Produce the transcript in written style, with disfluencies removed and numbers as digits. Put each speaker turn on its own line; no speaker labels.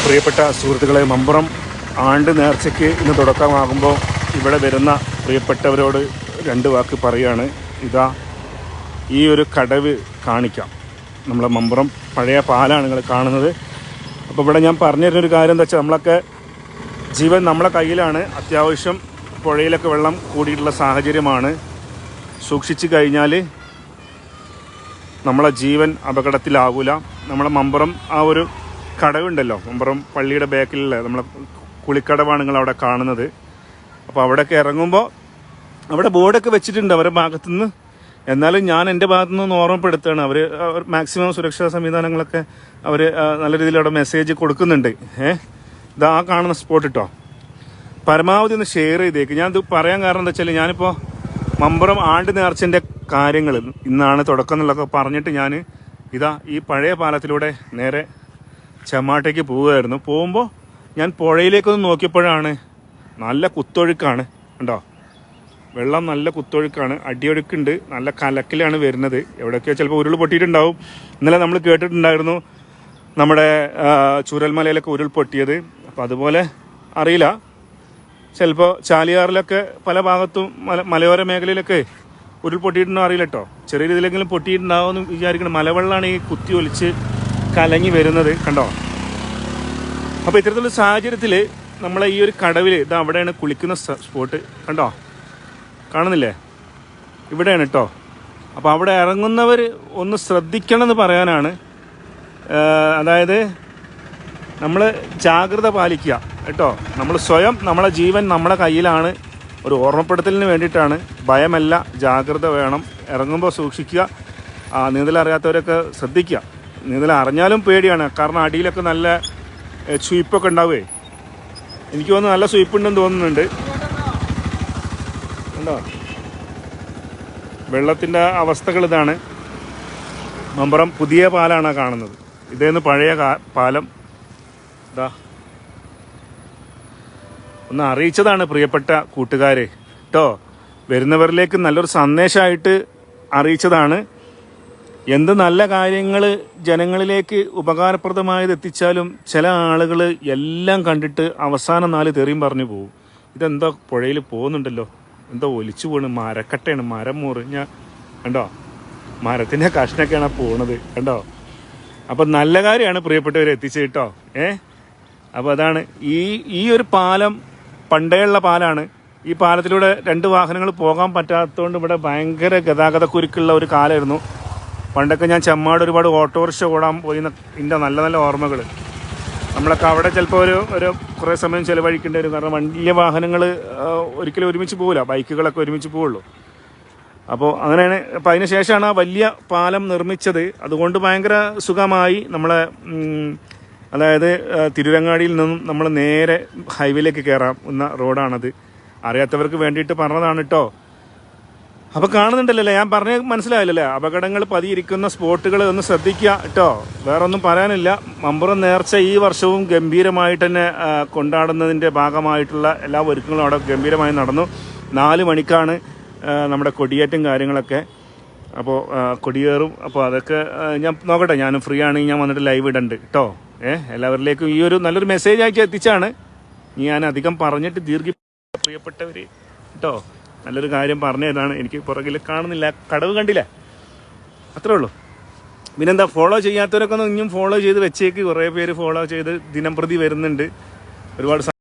പ്രിയപ്പെട്ട സുഹൃത്തുക്കളെ, മമ്പുറം ആണ്ട് നേർച്ചയ്ക്ക് ഇന്ന് തുടക്കമാകുമ്പോൾ ഇവിടെ വരുന്ന പ്രിയപ്പെട്ടവരോട് രണ്ട് വാക്ക് പറയുകയാണ്. ഇതാ ഈ ഒരു കടവ് കാണിക്കാം. നമ്മളെ മമ്പുറം പഴയ പാലാണ് നിങ്ങൾ കാണുന്നത്. അപ്പോൾ ഇവിടെ ഞാൻ പറഞ്ഞു തരുന്നൊരു കാര്യം എന്താ വെച്ചാൽ, നമ്മളൊക്കെ ജീവൻ നമ്മളെ കയ്യിലാണ്. അത്യാവശ്യം പുഴയിലൊക്കെ വെള്ളം കൂടിയിട്ടുള്ള സാഹചര്യമാണ്. സൂക്ഷിച്ചു കഴിഞ്ഞാൽ നമ്മളെ ജീവൻ അപകടത്തിലാവില്ല. നമ്മളെ മമ്പുറം ആ ഒരു കടവുണ്ടല്ലോ, മമ്പുറം പള്ളിയുടെ ബാക്കിലുള്ള നമ്മളെ കുളിക്കടവാണ് നിങ്ങൾ അവിടെ കാണുന്നത്. അപ്പോൾ അവിടെയൊക്കെ ഇറങ്ങുമ്പോൾ അവിടെ ബോർഡൊക്കെ വെച്ചിട്ടുണ്ട് അവരുടെ ഭാഗത്തുനിന്ന്. എന്നാലും ഞാൻ എൻ്റെ ഭാഗത്തുനിന്ന് ഓർമ്മപ്പെടുത്തുകയാണ്. അവർ മാക്സിമം സുരക്ഷാ സംവിധാനങ്ങളൊക്കെ അവർ നല്ല രീതിയിൽ അവിടെ മെസ്സേജ് കൊടുക്കുന്നുണ്ട്. ഇതാ കാണുന്ന സ്പോട്ട് കേട്ടോ, പരമാവധി ഒന്ന് ഷെയർ ചെയ്തേക്ക്. ഞാനിത് പറയാൻ കാരണം എന്താ വെച്ചാൽ, ഞാനിപ്പോൾ മമ്പുറം ആണ്ട് നേർച്ചൻ്റെ കാര്യങ്ങൾ ഇന്നാണ് തുടക്കം എന്നുള്ളതൊക്കെ പറഞ്ഞിട്ട് ഞാൻ ഇതാ ഈ പഴയ പാലത്തിലൂടെ നേരെ ചെമ്മാട്ടേക്ക് പോവുകയായിരുന്നു. പോകുമ്പോൾ ഞാൻ പുഴയിലേക്കൊന്ന് നോക്കിയപ്പോഴാണ് നല്ല കുത്തൊഴുക്കാണ്. കണ്ടോ, വെള്ളം നല്ല കുത്തൊഴുക്കാണ്, അടിയൊഴുക്കുണ്ട്, നല്ല കലക്കിലാണ് വരുന്നത്. എവിടെയൊക്കെയോ ചിലപ്പോൾ ഉരുൾ പൊട്ടിയിട്ടുണ്ടാവും. ഇന്നലെ നമ്മൾ കേട്ടിട്ടുണ്ടായിരുന്നു നമ്മുടെ ചൂരൽമലയിലൊക്കെ ഉരുൾ പൊട്ടിയത്. അപ്പോൾ അതുപോലെ അറിയില്ല, ചിലപ്പോൾ ചാലിയാറിലൊക്കെ പല ഭാഗത്തും മലയോര മേഖലയിലൊക്കെ ഉരുൾ പൊട്ടിയിട്ടുണ്ടോ അറിയില്ല കേട്ടോ. ചെറിയ രീതിയിലെങ്കിലും പൊട്ടിയിട്ടുണ്ടാവുമെന്ന് വിചാരിക്കണം. മലവെള്ളമാണ് ഈ കുത്തി ഒലിച്ച് കലങ്ങി വരുന്നത്, കണ്ടോ. അപ്പോൾ ഇത്തരത്തിലുള്ള സാഹചര്യത്തിൽ നമ്മളെ ഈ ഒരു കടവിൽ ഇത് അവിടെയാണ് കുളിക്കുന്ന സ്പോട്ട്, കണ്ടോ, കാണുന്നില്ലേ, ഇവിടെയാണ് കേട്ടോ. അപ്പോൾ അവിടെ ഇറങ്ങുന്നവർ ഒന്ന് ശ്രദ്ധിക്കണം എന്ന് പറയാനാണ്. അതായത് നമ്മൾ ജാഗ്രത പാലിക്കുക കേട്ടോ. നമ്മൾ സ്വയം, നമ്മളെ ജീവൻ നമ്മളെ കയ്യിലാണ്. ഒരു ഓർമ്മപ്പെടുത്തലിന് വേണ്ടിയിട്ടാണ്. ഭയമല്ല, ജാഗ്രത വേണം. ഇറങ്ങുമ്പോൾ സൂക്ഷിക്കുക. നീന്തൽ അറിയാത്തവരൊക്കെ ശ്രദ്ധിക്കുക. നീന്തൽ അറിഞ്ഞാലും പേടിയാണ്. കാരണം അടിയിലൊക്കെ നല്ല സ്വീപ്പൊക്കെ ഉണ്ടാവുകയെ. എനിക്ക് തോന്നുന്നു നല്ല സ്വീപ്പുണ്ടെന്ന് തോന്നുന്നുണ്ട്. കണ്ടോ, വെള്ളത്തിൻ്റെ അവസ്ഥകൾ ഇതാണ്. മമ്പുറം പുതിയ പാലാണ് കാണുന്നത്. ഇതേന്ന് പഴയ പാലം. ഇതാ ഒന്ന് അറിയിച്ചതാണ് പ്രിയപ്പെട്ട കൂട്ടുകാരെ കേട്ടോ. വരുന്നവരിലേക്ക് നല്ലൊരു സന്ദേശമായിട്ട് അറിയിച്ചതാണ്. എന്ത് നല്ല കാര്യങ്ങൾ ജനങ്ങളിലേക്ക് ഉപകാരപ്രദമായത് എത്തിച്ചാലും ചില ആളുകൾ എല്ലാം കണ്ടിട്ട് അവസാനം 4 തെറിയും പറഞ്ഞു പോകും. ഇതെന്താ പുഴയിൽ പോകുന്നുണ്ടല്ലോ, എന്തോ ഒലിച്ചു പോണ്, മരക്കട്ടയാണ്, മരം മുറിഞ്ഞ കണ്ടോ, മരത്തിൻ്റെ കഷ്ണൊക്കെയാണ് പോണത് കണ്ടോ. അപ്പം നല്ല കാര്യമാണ് പ്രിയപ്പെട്ടവരെ എത്തിച്ചത് കേട്ടോ. അപ്പോൾ അതാണ് ഈ ഒരു പാലം പണ്ടേയുള്ള പാലാണ്. ഈ പാലത്തിലൂടെ 2 വാഹനങ്ങൾ പോകാൻ പറ്റാത്തതുകൊണ്ട് ഇവിടെ ഭയങ്കര ഗതാഗത കുരുക്കുള്ള ഒരു കാലമായിരുന്നു. പണ്ടൊക്കെ ഞാൻ ചെമ്മാട് ഒരുപാട് ഓട്ടോറിക്ഷ ഓടാൻ പോയി എൻ്റെ നല്ല നല്ല ഓർമ്മകൾ. നമ്മളൊക്കെ അവിടെ ചിലപ്പോൾ ഒരു കുറേ സമയം ചിലവഴിക്കേണ്ടി വരും. കാരണം വലിയ വാഹനങ്ങൾ ഒരിക്കലും ഒരുമിച്ച് പോകില്ല, ബൈക്കുകളൊക്കെ ഒരുമിച്ച് പോവുള്ളൂ. അപ്പോൾ അങ്ങനെയാണ്. അപ്പോൾ അതിന് ശേഷമാണ് ആ വലിയ പാലം നിർമ്മിച്ചത്. അതുകൊണ്ട് ഭയങ്കര സുഖമായി നമ്മളെ, അതായത് തിരുരങ്ങാടിയിൽ നിന്നും നമ്മൾ നേരെ ഹൈവേയിലേക്ക് കയറാം എന്ന റോഡാണത്. അറിയാത്തവർക്ക് വേണ്ടിയിട്ട് പറഞ്ഞതാണ് കേട്ടോ. അപ്പോൾ കാണുന്നുണ്ടല്ലോ, ഞാൻ പറഞ്ഞ മനസ്സിലായില്ലല്ലേ. അപകടങ്ങൾ പതിയിരിക്കുന്ന സ്പോട്ടുകൾ ഒന്ന് ശ്രദ്ധിക്കുക കേട്ടോ. വേറെ ഒന്നും പറയാനില്ല. മമ്പുറം നേർച്ച ഈ വർഷവും ഗംഭീരമായിട്ട് തന്നെ കൊണ്ടാടുന്നതിൻ്റെ ഭാഗമായിട്ടുള്ള എല്ലാ ഒരുക്കങ്ങളും അവിടെ ഗംഭീരമായി നടന്നു. 4 മണിക്കാണ് നമ്മുടെ കൊടിയേറ്റും കാര്യങ്ങളൊക്കെ. അപ്പോൾ കൊടിയേറും. അപ്പോൾ അതൊക്കെ ഞാൻ നോക്കട്ടെ, ഞാനും ഫ്രീ ആണെങ്കിൽ ഞാൻ വന്നിട്ട് ലൈവ് ഇടണ്ട് കേട്ടോ. എല്ലാവരിലേക്കും ഈ ഒരു നല്ലൊരു മെസ്സേജ് അയച്ച് എത്തിച്ചാണ്. ഞാൻ അധികം പറഞ്ഞിട്ട് പ്രിയപ്പെട്ടവർ കേട്ടോ. നല്ലൊരു കാര്യം പറഞ്ഞു തരാണ്. എനിക്ക് പുറകിൽ കാണുന്നില്ല, കടവ് കണ്ടില്ല, അത്രേ ഉള്ളൂ. പിന്നെന്താ, ഫോളോ ചെയ്യാത്തവരൊക്കെ ഒന്ന് ഇനിയും ഫോളോ ചെയ്ത് വെച്ചേക്ക്. കുറേ പേര് ഫോളോ ചെയ്ത് ദിനം പ്രതി വരുന്നുണ്ട്. ഒരുപാട്